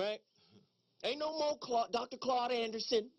right? Ain't no more Dr. Claude Anderson,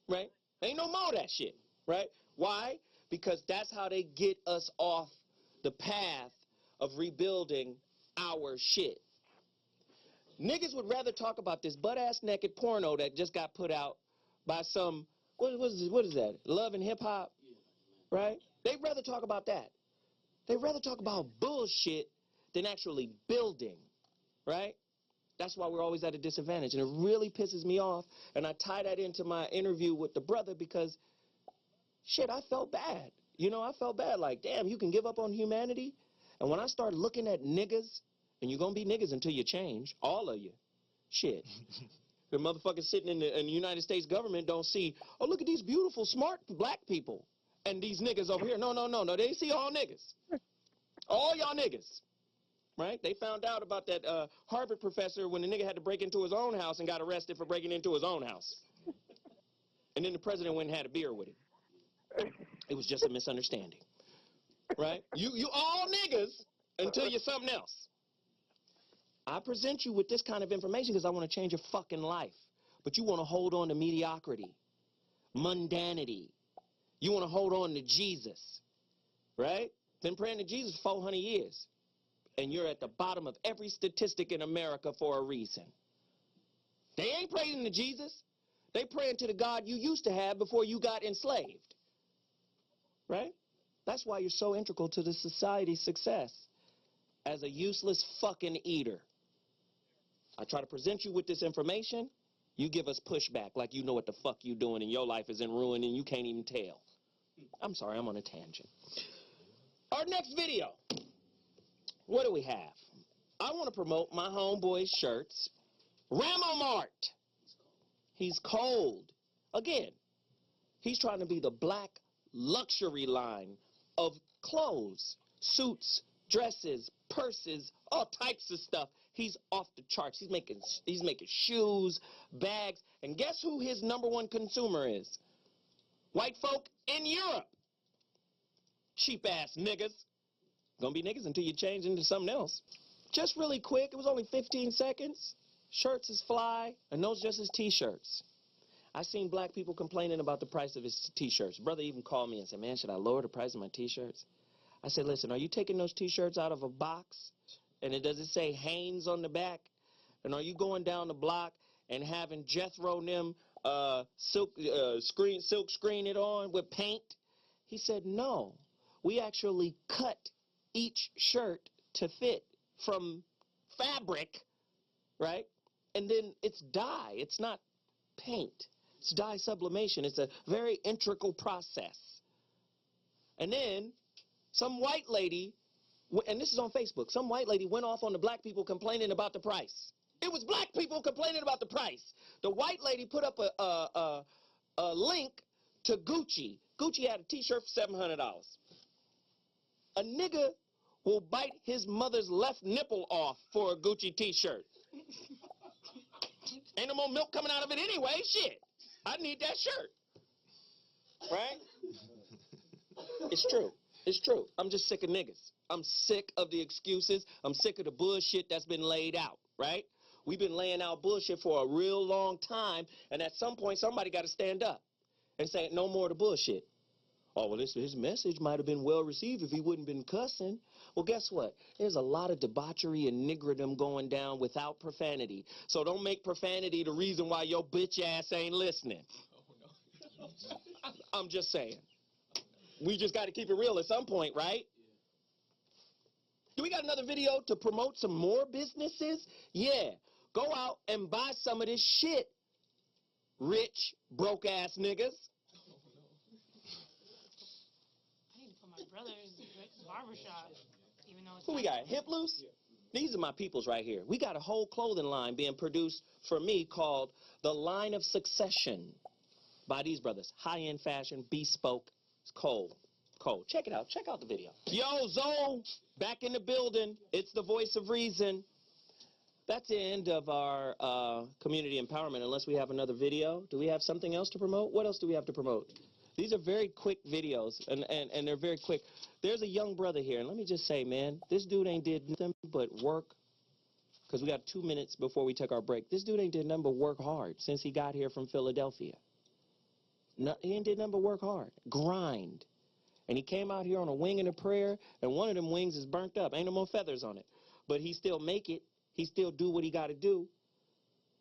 right? Ain't no more of that shit, right? Why? Because that's how they get us off the path of rebuilding our shit. Niggas would rather talk about this butt-ass naked porno that just got put out by some, what is that? Love and Hip Hop, right? They'd rather talk about that. They'd rather talk about bullshit than actually building, right? That's why we're always at a disadvantage. And it really pisses me off. And I tie that into my interview with the brother because, shit, I felt bad. You know, I felt bad. Like, damn, you can give up on humanity? And when I start looking at niggas, and you're going to be niggas until you change, all of you, shit. The motherfuckers sitting in the United States government don't see, oh, look at these beautiful, smart black people. And these niggas over here. No. They see all niggas. All y'all niggas. Right? They found out about that Harvard professor when the nigga had to break into his own house and got arrested for breaking into his own house. And then the president went and had a beer with him. It was just a misunderstanding. Right? You all niggas until you're something else. I present you with this kind of information because I want to change your fucking life. But you want to hold on to mediocrity, mundanity. You want to hold on to Jesus. Right? Been praying to Jesus for 400 years. And you're at the bottom of every statistic in America for a reason. They ain't praying to Jesus. They praying to the God you used to have before you got enslaved. Right? That's why you're so integral to the society's success. As a useless fucking eater. I try to present you with this information. You give us pushback like you know what the fuck you doing and your life is in ruin and you can't even tell. I'm sorry, I'm on a tangent. Our next video. What do we have? I want to promote my homeboy's shirts. Ramo Mart. He's cold. Again, he's trying to be the black luxury line of clothes, suits, dresses, purses, all types of stuff. He's off the charts. He's making shoes, bags, and guess who his #1 consumer is? White folk in Europe. Cheap ass niggas. Gonna be niggas until you change into something else. Just really quick, it was only 15 seconds. Shirts is fly, and those just his t-shirts. I seen black people complaining about the price of his t-shirts. Brother even called me and said, man, should I lower the price of my t-shirts? I said, listen, are you taking those t-shirts out of a box? And does it say Hanes on the back? And are you going down the block and having Jethro and them silk screen it on with paint? He said, no. We actually cut each shirt to fit from fabric, right? And then it's dye. It's not paint. It's dye sublimation. It's a very integral process. And then some white lady, and this is on Facebook, some white lady went off on the black people complaining about the price. It was black people complaining about the price. The white lady put up a link to Gucci. Gucci had a t-shirt for $700. A nigga will bite his mother's left nipple off for a Gucci t-shirt. Ain't no more milk coming out of it anyway. Shit. I need that shirt. Right? It's true. It's true. I'm just sick of niggas. I'm sick of the excuses. I'm sick of the bullshit that's been laid out. Right? We've been laying out bullshit for a real long time. And at some point, somebody got to stand up and say, no more of the bullshit. Oh, well, his message might have been well received if he wouldn't been cussing. Well, guess what? There's a lot of debauchery and niggerdom going down without profanity. So don't make profanity the reason why your bitch ass ain't listening. Oh, no. I'm just saying. We just got to keep it real at some point, right? Yeah. Do we got another video to promote some more businesses? Yeah. Go out and buy some of this shit, rich, broke-ass niggas. My brother's barbershop, even though it's who we got? Hip Loose? Yeah. These are my peoples right here. We got a whole clothing line being produced for me called The Line of Succession by these brothers. High-end fashion, bespoke. It's cold. Cold. Check it out. Check out the video. Yo, Zoe, back in the building. It's the voice of reason. That's the end of our community empowerment, unless we have another video. Do we have something else to promote? What else do we have to promote? These are very quick videos, and they're very quick. There's a young brother here, and let me just say, man, this dude ain't did nothing but work because we got 2 minutes before we take our break. This dude ain't did nothing but work hard since he got here from Philadelphia. No, he ain't did nothing but work hard. Grind. And he came out here on a wing and a prayer, and one of them wings is burnt up. Ain't no more feathers on it. But he still make it. He still do what he got to do.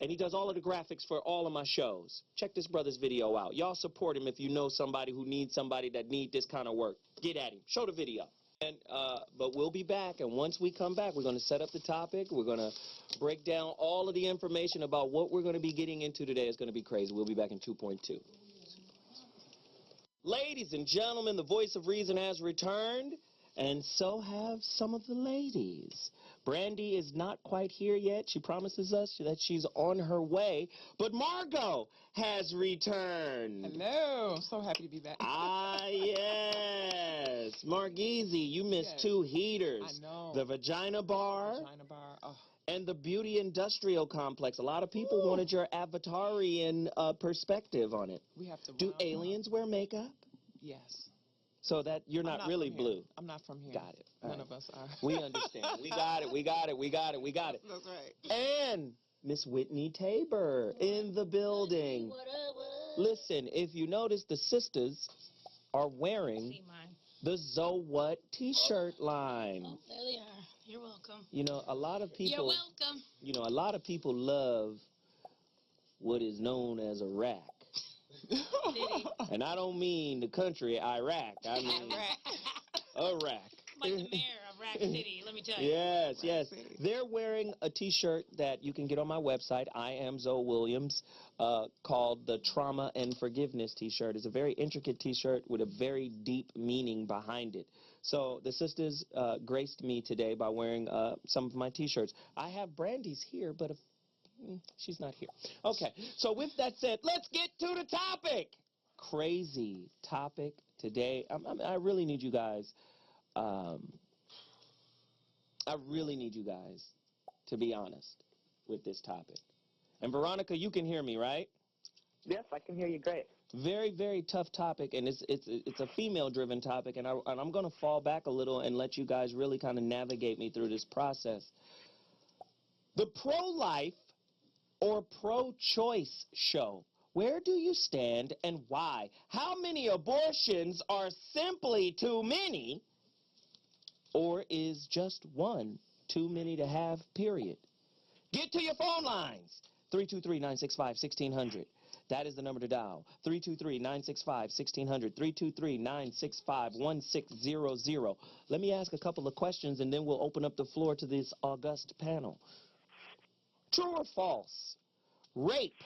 And he does all of the graphics for all of my shows. Check this brother's video out. Y'all support him if you know somebody who needs somebody that need this kind of work. Get at him. Show the video. And but we'll be back, and once we come back, we're going to set up the topic. We're going to break down all of the information about what we're going to be getting into today. It's going to be crazy. We'll be back in 2.2. Ladies and gentlemen, the voice of reason has returned, and so have some of the ladies. Brandy is not quite here yet. She promises us that she's on her way, but Margot has returned. Hello. I'm so happy to be back. Ah, yes. Margeezy, you missed Yes. 2 heaters. I know. The Vagina Bar. Vagina bar. Oh. And the Beauty Industrial Complex. A lot of people wanted your avatarian perspective on it. We have to. Do aliens wear makeup? Yes. So that you're I'm not really from blue. here. I'm not from here. Got it. All None right. of us are. We understand. We got it. We got it. We got it. We got it. That's right. And Miss Whitney Tabor in the building. Listen, if you notice, the sisters are wearing See mine. the So What t-shirt line. Oh, there they are. You're welcome. You know, a lot of You're people, welcome. you know, a lot of people love what is known as Iraq. Diddy. And I don't mean the country Iraq. I mean Iraq. Like the mayor of Rack City, let me tell you. Yes, yes. City. They're wearing a t-shirt that you can get on my website, I am Zoe Williams, called the Trauma and Forgiveness t-shirt. It's a very intricate t-shirt with a very deep meaning behind it. So the sisters graced me today by wearing some of my t-shirts. I have Brandy's here, but she's not here. Okay, so with that said, let's get to the topic. Crazy topic today. I really need you guys. I really need you guys to be honest with this topic. And Veronica, you can hear me, right? Yes, I can hear you great. Very, very tough topic, and it's a female-driven topic, and I'm going to fall back a little and let you guys really kind of navigate me through this process. The pro-life or pro-choice show. Where do you stand and why? How many abortions are simply too many? Or is just one too many to have, period? Get to your phone lines. 323-965-1600. That is the number to dial. 323-965-1600. 323-965-1600. Let me ask a couple of questions, and then we'll open up the floor to this august panel. True or false? Rape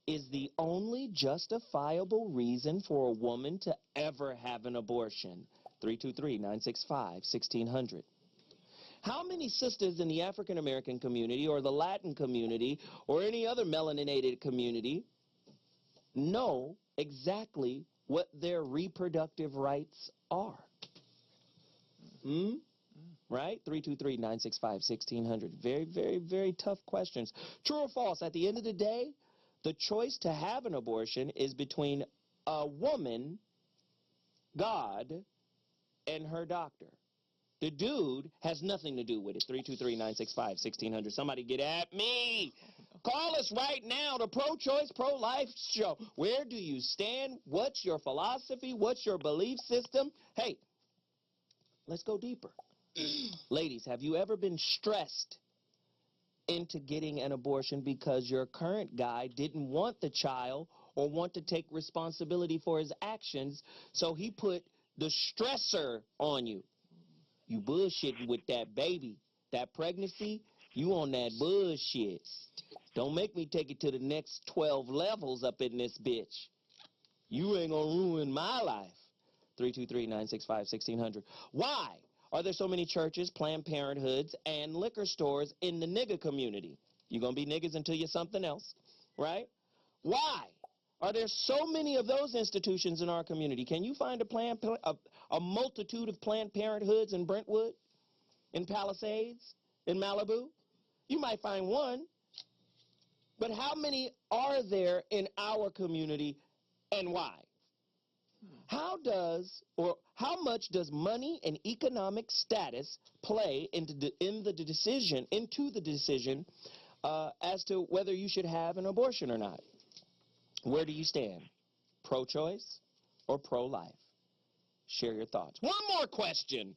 is the only justifiable reason for a woman to ever have an abortion. 323-965-1600. How many sisters in the African American community or the Latin community or any other melaninated community know exactly what their reproductive rights are? Right? 323-965-1600. Very, very, very tough questions. True or false? At the end of the day, the choice to have an abortion is between a woman, God, and her doctor. The dude has nothing to do with it. 323-965-1600. Somebody get at me. Call us right now, the Pro-Choice, Pro-Life Show. Where do you stand? What's your philosophy? What's your belief system? Hey, let's go deeper. Ladies, have you ever been stressed into getting an abortion because your current guy didn't want the child or want to take responsibility for his actions, so he put the stressor on you? You bullshitting with that baby. That pregnancy, you on that bullshit. Don't make me take it to the next 12 levels up in this bitch. You ain't gonna ruin my life. 323-965-1600. Why are there so many churches, Planned Parenthoods, and liquor stores in the nigga community? You're gonna be niggas until you're something else, right? Why are there so many of those institutions in our community? Can you find a multitude of Planned Parenthoods in Brentwood, in Palisades, in Malibu? You might find one, but how many are there in our community, and why? How How much does money and economic status play into the decision as to whether you should have an abortion or not? Where do you stand? Pro-choice or pro-life? Share your thoughts. One more question.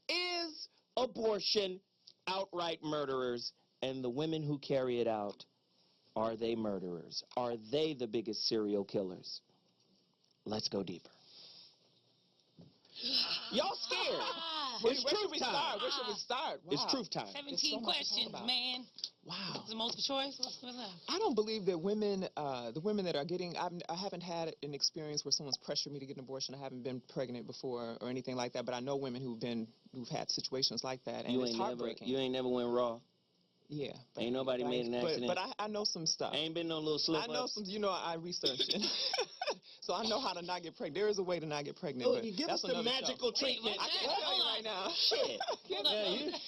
Is abortion outright murderers, and the women who carry it out, are they murderers? Are they the biggest serial killers? Let's go deeper. Y'all scared. Where It's should truth we time. start? Where should we start? Wow. It's truth time. 17 There's so much to talk questions, about. man. Wow. Is it multiple choice? What's left? I don't believe that women, the women that are getting, I haven't had an experience where someone's pressured me to get an abortion. I haven't been pregnant before or anything like that, but I know women who've had situations like that, and it's heartbreaking. You ain't never went raw. Yeah. Ain't nobody made an accident. But I know some stuff. Ain't been no little slip I know ups. some, I researched it. So I know how to not get pregnant. There is a way to not get pregnant. Oh, but you give that's us the another magical show. treatment. Wait, I can't tell you right now. Shit.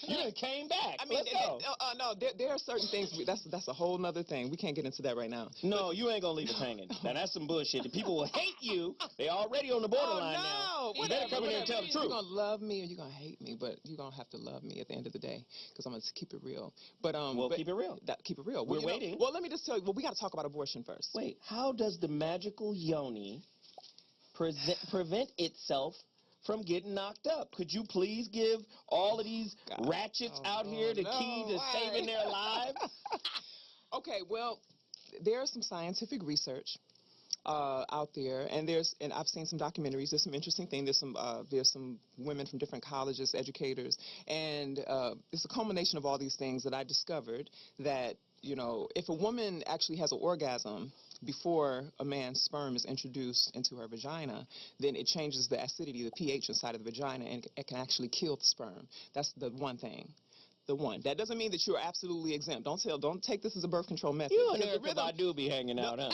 You done came back. I mean, Let's go. no, there are certain things. That's a whole nother thing. We can't get into that right now. No, you ain't gonna leave us hanging. Now that's some bullshit. The people will hate you. They already on the borderline now. You better come in here and tell the truth. You're gonna love me or you're gonna hate me, but you're gonna have to love me at the end of the day, because I'm gonna keep it real. But keep it real. Keep it real. We're waiting. Well, let me just tell you. Well, we got to talk about abortion first. Wait, how does the magical yoni prevent itself from getting knocked up? Could you please give all of these ratchets out here the key to saving their lives? Okay, well, there's some scientific research out there, and I've seen some documentaries. There's some interesting things. There's some women from different colleges, educators, and it's a culmination of all these things that I discovered that, if a woman actually has an orgasm before a man's sperm is introduced into her vagina, then it changes the acidity, the pH inside of the vagina, and it can actually kill the sperm. That's the one thing. The one. That doesn't mean that you're absolutely exempt. Don't take this as a birth control method. You and Erica Badu be hanging out, huh?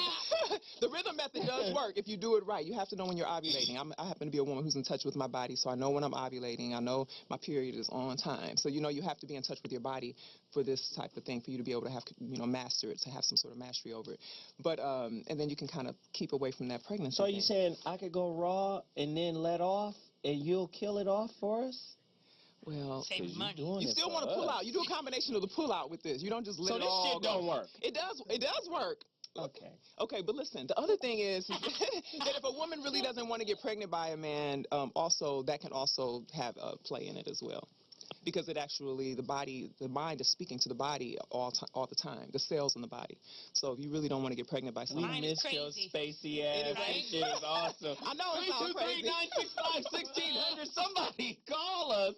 The rhythm method does work if you do it right. You have to know when you're ovulating. I happen to be a woman who's in touch with my body, so I know when I'm ovulating. I know my period is on time. So, you have to be in touch with your body for this type of thing, for you to be able to have, master it, to have some sort of mastery over it. But, and then you can kind of keep away from that pregnancy. So are you saying I could go raw and then let off, and you'll kill it off for us? Well, Save money. you still want to pull out. You do a combination of the pull out with this. You don't just let it all So this shit don't work. It does work. Okay. Okay, but listen, the other thing is that if a woman really doesn't want to get pregnant by a man, also that can also have a play in it as well. Because it actually, the mind is speaking to the body all the time, the cells in the body. So if you really don't want to get pregnant by someone, Mine We is missed your crazy. spacey ass. That shit is awesome. I know it sounds crazy. 323-965-1600. Somebody call us.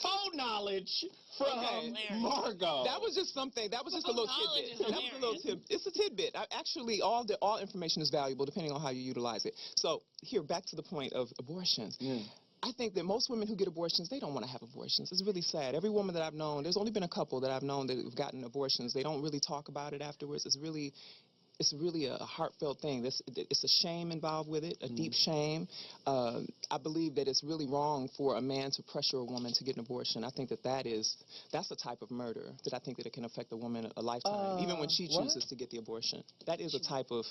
Phone knowledge from Okay. Margot. That was just something. That was just a little Knowledge tidbit. is That was a little tidbit. It's a tidbit. Actually, all information is valuable depending on how you utilize it. So here, back to the point of abortions. I think that most women who get abortions, they don't want to have abortions. It's really sad. Every woman that I've known, there's only been a couple that I've known that have gotten abortions. They don't really talk about it afterwards. It's really a heartfelt thing. It's a shame involved with it, a deep shame. I believe that it's really wrong for a man to pressure a woman to get an abortion. I think that's a type of murder that I think that it can affect a woman a lifetime, even when she chooses to get the abortion. That is a type of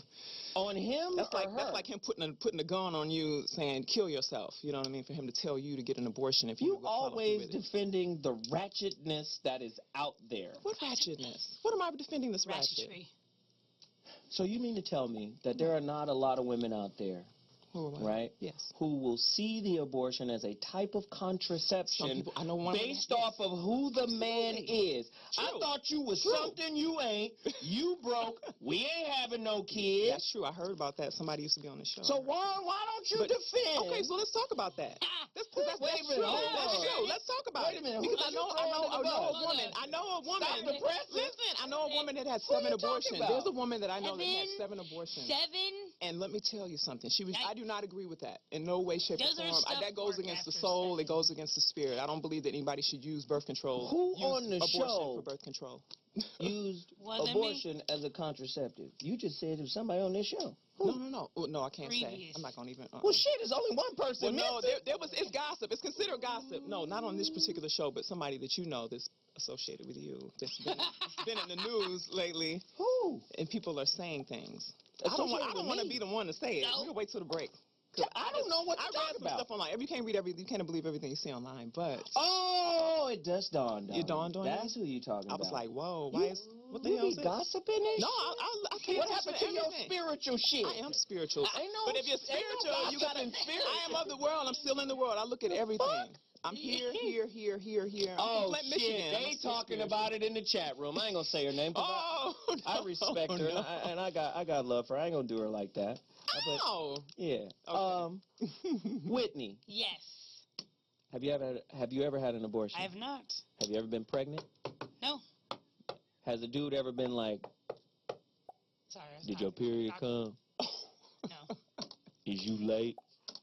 on him. That's or like her? that's like him putting a gun on you, saying kill yourself. You know what I mean? For him to tell you to get an abortion if You follow through always with it. defending the ratchetness that is out there. What ratchetness? What am I defending this ratchet? Ratchetry. So you mean to tell me that there are not a lot of women out there, right? Yes. Who will see the abortion as a type of contraception Some people, I know one based off of who the man is. I True. thought you was True. something you ain't. You broke. We ain't having no kids. That's true. I heard about that. Somebody used to be on the show. So why don't you But- defend? Okay, so let's talk about that. That's Wait a true. minute, hold That's on. true. Let's talk about Wait a it. minute, Because who I did you know throw under the bus? a woman. I know a woman. Stop the press. Listen, I know a woman that had Who are 7 you talking abortions. about? There's a woman that I know that had 7? 7 abortions. 7? And let me tell you something. I Yikes. do not agree with that in no way, shape, Those or are form. stuff That goes work against the after soul. 7. It goes against the spirit. I don't believe that anybody should use birth control. Who use on the abortion show for birth control? used Wasn't me. abortion as a contraceptive? You just said it was somebody on this show. Who? No. Oh, no, I can't say. Previous. I'm not gonna even. Well, shit, there's only one person. Well, no, missing. it's gossip. It's considered gossip. No, not on this particular show, but somebody that you know that's associated with you that's been in the news lately, Who? and people are saying things. I Associated don't with want to me? be the one to say it. No. We'll wait till the break. I don't know what I you're read talking some about. stuff online. You can't believe everything you see online, but Oh, it does dawn on it dawned on That's you? who you talking I about. was like, whoa, why is what the you hell be is this? gossiping and No, shit? I pay What attention happened to your everything. spiritual shit? I am spiritual. Ain't no, But if you're ain't no spiritual, you gotta. gossiping spiritual. I am of the world. I'm still in the world. I look at everything. I'm here. I'm Oh, from Flint, shit. Michigan. They talking about it in the chat room. I ain't gonna say her name. Oh, I respect her, no. and I got love for her. I ain't gonna do her like that. But, Oh. yeah. Okay. Whitney, Yes. have you ever had an abortion? I have not. Have you ever been pregnant? No. Has a dude ever been like, Sorry. did your period come? No. Is you late?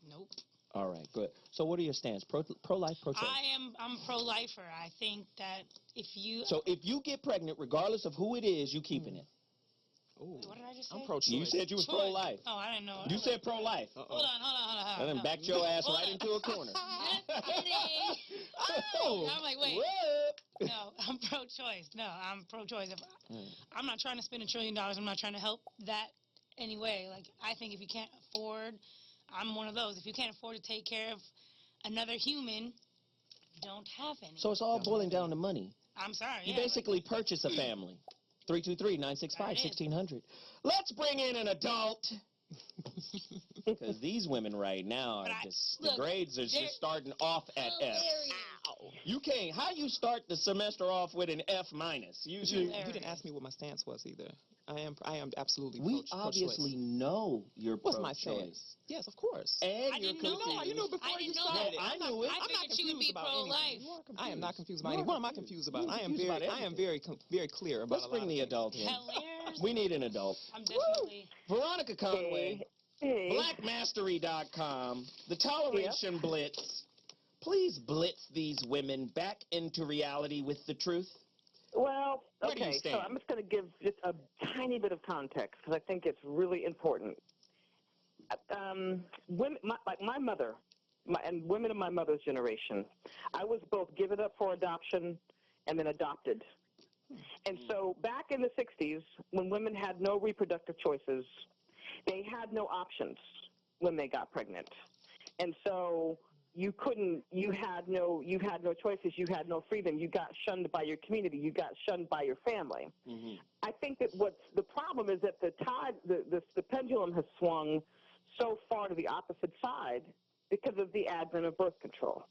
Nope. All right, good. So what are your stance? Pro-life, pro-choice? I'm pro-lifer. I think that if you... So if you get pregnant, regardless of who it is, you keeping it. Ooh. Wait, what did I just say? I'm pro-choice. You said you was Choice. pro-life. Oh, I didn't know. You said pro-life. Hold on. And then no. backed your ass Hold right on. into a corner. Just kidding. Oh. I'm like, wait. What? No, I'm pro-choice. No, I'm pro-choice. I'm not trying to spend $1 trillion. I'm not trying to help that anyway. Like, I think if you can't afford, I'm one of those. If you can't afford to take care of another human, don't have any. So it's all boiling down to money. I'm sorry. You yeah, basically purchase a family. 323-965-1600. Let's bring in an adult. Because these women right now are just, the grades are just starting off at F. Ow. You can't, how you start the semester off with an F minus? You didn't ask me what my stance was either. I am absolutely We pro-choice. obviously know you're What's my pro-choice. stance? Yes, of course. And I you're didn't know confused. that. You knew before I you didn't know started. that. I knew it. I I'm not figured she would confused be about pro-life. anything. I am not confused You about are anything. What am I confused. confused about? You're I am confused about very very clear about Let's a lot bring the of adult in. Hilarious. We need an adult. I'm definitely... Veronica Conway, Hey. blackmastery.com, the Toleration Blitz. Please blitz these women back into reality with the truth. Well, Where do you okay, so stand? I'm just going to give just a tiny bit of context because I think it's really important. Women, like my mother, and women of my mother's generation, I was both given up for adoption and then adopted. And so back in the 60s, when women had no reproductive choices, they had no options when they got pregnant. And so you had no choices, you had no freedom, you got shunned by your community, you got shunned by your family. Mm-hmm. I think that what's the problem is that the pendulum has swung so far to the opposite side because of the advent of birth control.